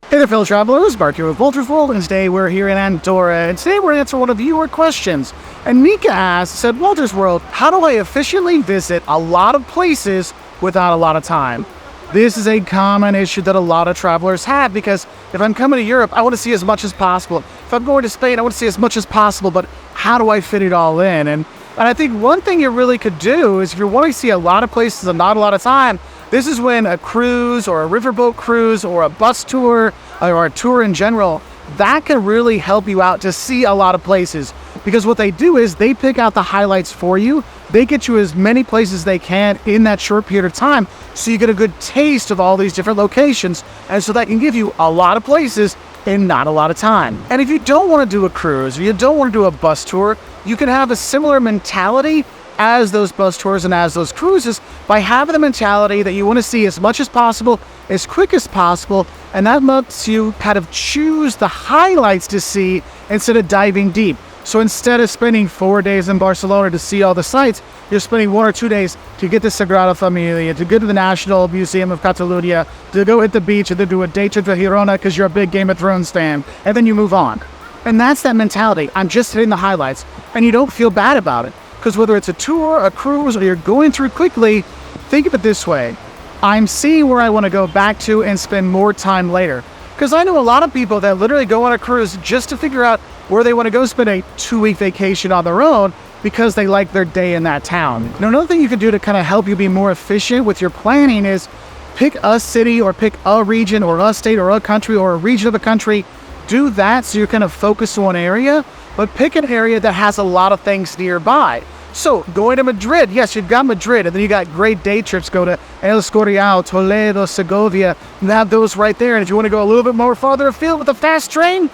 Hey there, fellow travelers. Mark here with Wolters World, and today we're here in Andorra, and today we're going to answer one of your questions. And Mika said, Wolters World, how do I efficiently visit a lot of places without a lot of time? This is a common issue that a lot of travelers have, because if I'm coming to Europe, I want to see as much as possible. If I'm going to Spain, I want to see as much as possible, but how do I fit it all in? And I think one thing you really could do is, if you want to see a lot of places and not a lot of time, this is when a cruise or a riverboat cruise or a bus tour or a tour in general, that can really help you out to see a lot of places. Because what they do is they pick out the highlights for you. They get you as many places as they can in that short period of time, so you get a good taste of all these different locations. And so that can give you a lot of places in not a lot of time. And if you don't want to do a cruise or you don't want to do a bus tour, you can have a similar mentality as those bus tours and as those cruises, by having the mentality that you want to see as much as possible, as quick as possible, and that lets you kind of choose the highlights to see instead of diving deep. So instead of spending 4 days in Barcelona to see all the sites, you're spending 1 or 2 days to get to Sagrada Familia, to go to the National Museum of Catalunya, to go hit the beach, and then do a day trip to Girona because you're a big Game of Thrones fan, and then you move on. And that's that mentality. I'm just hitting the highlights, and you don't feel bad about it. Because whether it's a tour, a cruise, or you're going through quickly, think of it this way. I'm seeing where I want to go back to and spend more time later. Because I know a lot of people that literally go on a cruise just to figure out where they want to go spend a 2-week vacation on their own because they like their day in that town. Now, another thing you can do to kind of help you be more efficient with your planning is pick a city or pick a region or a state or a country or a region of a country. Do that so you're kind of focused on one area, but pick an area that has a lot of things nearby. So, going to Madrid, yes, you've got Madrid, and then you got great day trips, go to El Escorial, Toledo, Segovia, and have those right there. And if you want to go a little bit more farther afield with a fast train,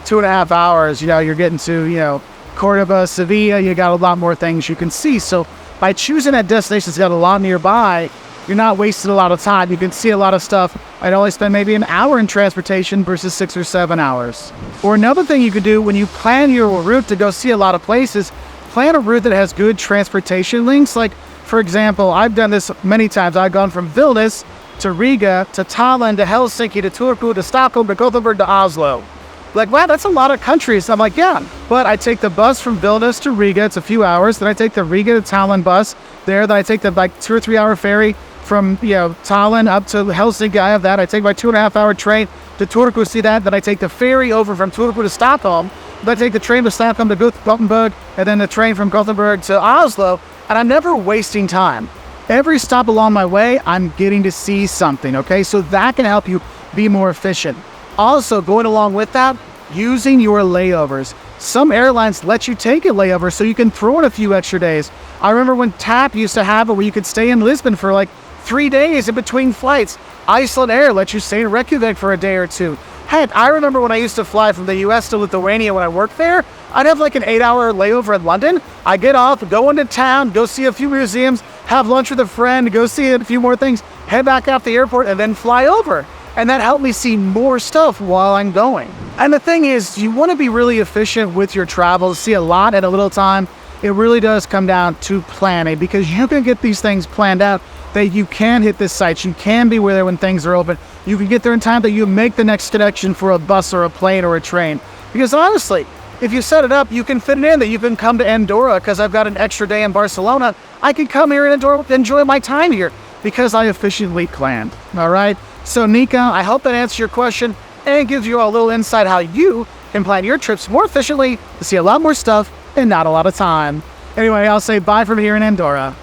2.5 hours, you're getting to, Cordoba, Sevilla, you got a lot more things you can see. So, by choosing that destination that's got a lot nearby, you're not wasting a lot of time. You can see a lot of stuff. I'd only spend maybe an hour in transportation versus 6 or 7 hours. Or another thing you could do when you plan your route to go see a lot of places, plan a route that has good transportation links. Like, for example, I've done this many times. I've gone from Vilnius to Riga to Tallinn to Helsinki to Turku to Stockholm to Gothenburg to Oslo. Like, wow, that's a lot of countries. I'm like, yeah. But I take the bus from Vilnius to Riga. It's a few hours. Then I take the Riga to Tallinn bus there. Then I take the 2 or 3 hour ferry from Tallinn up to Helsinki. I have that. I take my 2.5 hour train to Turku, see that. Then I take the ferry over from Turku to Stockholm. Then I take the train to Stockholm to Gothenburg, and then the train from Gothenburg to Oslo, and I'm never wasting time. Every stop along my way, I'm getting to see something, okay? So that can help you be more efficient. Also, going along with that, using your layovers. Some airlines let you take a layover so you can throw in a few extra days. I remember when TAP used to have it where you could stay in Lisbon for like 3 days in between flights. Iceland Air let you stay in Reykjavik for a day or two. Heck, I remember when I used to fly from the US to Lithuania when I worked there, I'd have like an 8-hour layover in London. I get off, go into town, go see a few museums, have lunch with a friend, go see a few more things, head back out the airport, and then fly over. And that helped me see more stuff while I'm going. And the thing is, you want to be really efficient with your travels, see a lot at a little time. It really does come down to planning, because you can get these things planned out that you can hit this site, you can be there when things are open, you can get there in time that you make the next connection for a bus or a plane or a train. Because honestly, if you set it up, you can fit it in that you can come to Andorra because I've got an extra day in Barcelona. I can come here in Andorra, enjoy my time here because I efficiently planned. All right. So Nika, I hope that answers your question and gives you a little insight how you can plan your trips more efficiently to see a lot more stuff in not a lot of time. Anyway, I'll say bye from here in Andorra.